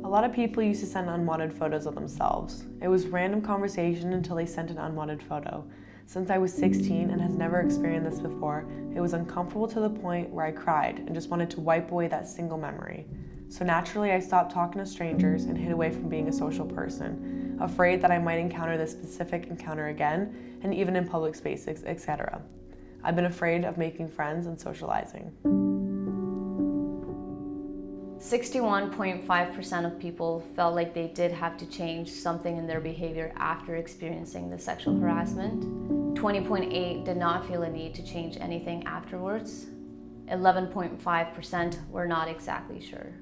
A lot of people used to send unwanted photos of themselves. It was random conversation until they sent an unwanted photo. Since I was 16 and has never experienced this before, it was uncomfortable to the point where I cried and just wanted to wipe away that single memory. So naturally, I stopped talking to strangers and hid away from being a social person, afraid that I might encounter this specific encounter again, and even in public spaces, etc. I've been afraid of making friends and socializing. 61.5% of people felt like they did have to change something in their behavior after experiencing the sexual harassment. 20.8% did not feel a need to change anything afterwards. 11.5% were not exactly sure.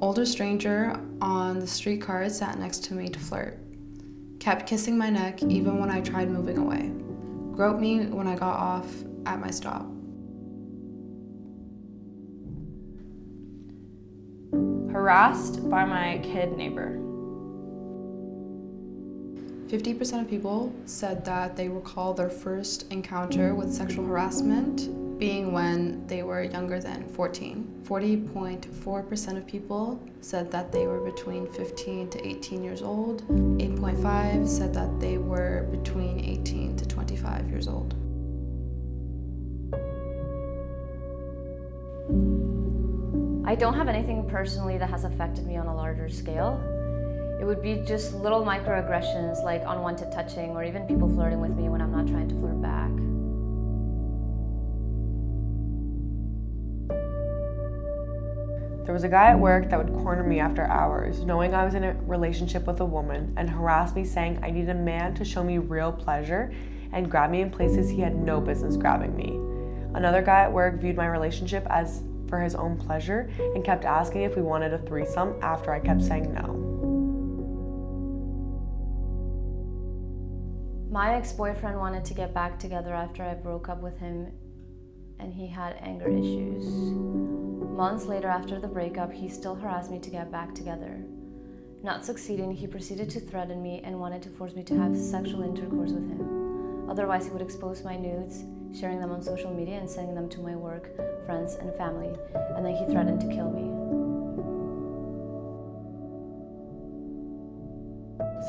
Older stranger on the streetcar sat next to me to flirt. Kept kissing my neck even when I tried moving away. Groped me when I got off at my stop. Harassed by my kid neighbor. 50% of people said that they recall their first encounter with sexual harassment being when they were younger than 14. 40.4% of people said that they were between 15 to 18 years old. 8.5% said that they were between 18 to 25 years old. I don't have anything personally that has affected me on a larger scale. It would be just little microaggressions like unwanted touching or even people flirting with me when I'm not trying to flirt back. There was a guy at work that would corner me after hours, knowing I was in a relationship with a woman, and harass me saying I need a man to show me real pleasure and grab me in places he had no business grabbing me. Another guy at work viewed my relationship as for his own pleasure and kept asking if we wanted a threesome after I kept saying no. My ex-boyfriend wanted to get back together after I broke up with him, and he had anger issues. Months later after the breakup, he still harassed me to get back together. Not succeeding, he proceeded to threaten me and wanted to force me to have sexual intercourse with him. Otherwise, he would expose my nudes, sharing them on social media and sending them to my work, friends, and family, and then he threatened to kill me.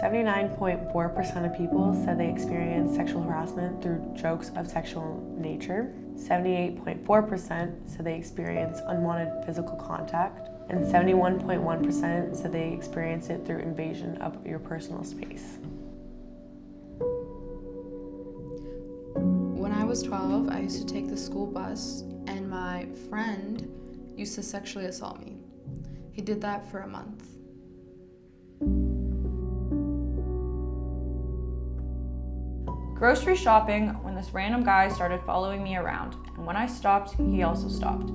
79.4% of people said they experienced sexual harassment through jokes of sexual nature. 78.4% said they experienced unwanted physical contact. And 71.1% said they experienced it through invasion of your personal space. When I was 12, I used to take the school bus, and my friend used to sexually assault me. He did that for a month. Grocery shopping when this random guy started following me around, and when I stopped, he also stopped.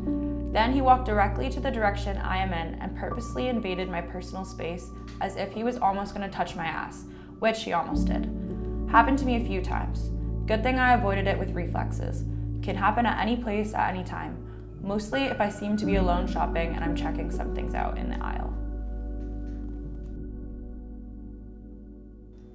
Then he walked directly to the direction I am in and purposely invaded my personal space as if he was almost going to touch my ass, which he almost did. Happened to me a few times. Good thing I avoided it with reflexes. Can happen at any place at any time, mostly if I seem to be alone shopping and I'm checking some things out in the aisle.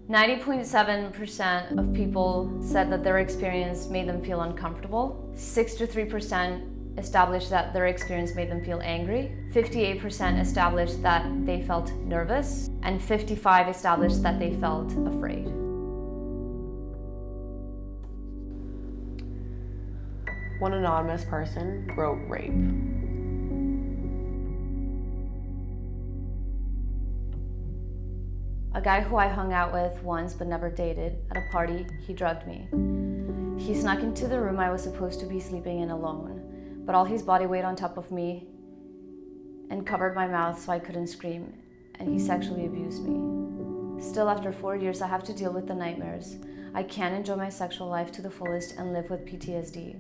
90.7% of people said that their experience made them feel uncomfortable. 63% established that their experience made them feel angry. 58% established that they felt nervous. And 55% established that they felt afraid. One anonymous person wrote rape. A guy who I hung out with once but never dated, at a party, he drugged me. He snuck into the room I was supposed to be sleeping in alone, but all his body weight on top of me and covered my mouth so I couldn't scream, and he sexually abused me. Still, after 4 years, I have to deal with the nightmares. I can't enjoy my sexual life to the fullest and live with PTSD.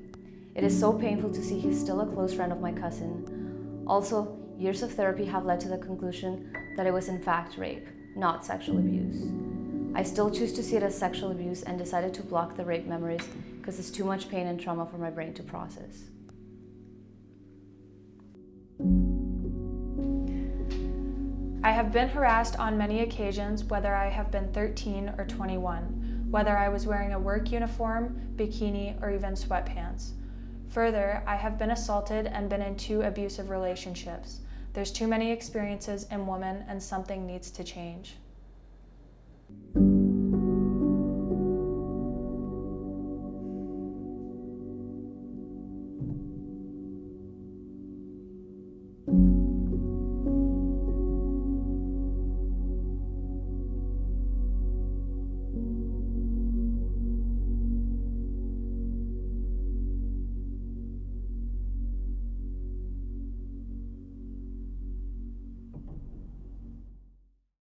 It is so painful to see he's still a close friend of my cousin. Also, years of therapy have led to the conclusion that it was in fact rape, not sexual abuse. I still choose to see it as sexual abuse and decided to block the rape memories because it's too much pain and trauma for my brain to process. I have been harassed on many occasions, whether I have been 13 or 21, whether I was wearing a work uniform, bikini, or even sweatpants. Further, I have been assaulted and been in 2 abusive relationships. There's too many experiences in women and something needs to change.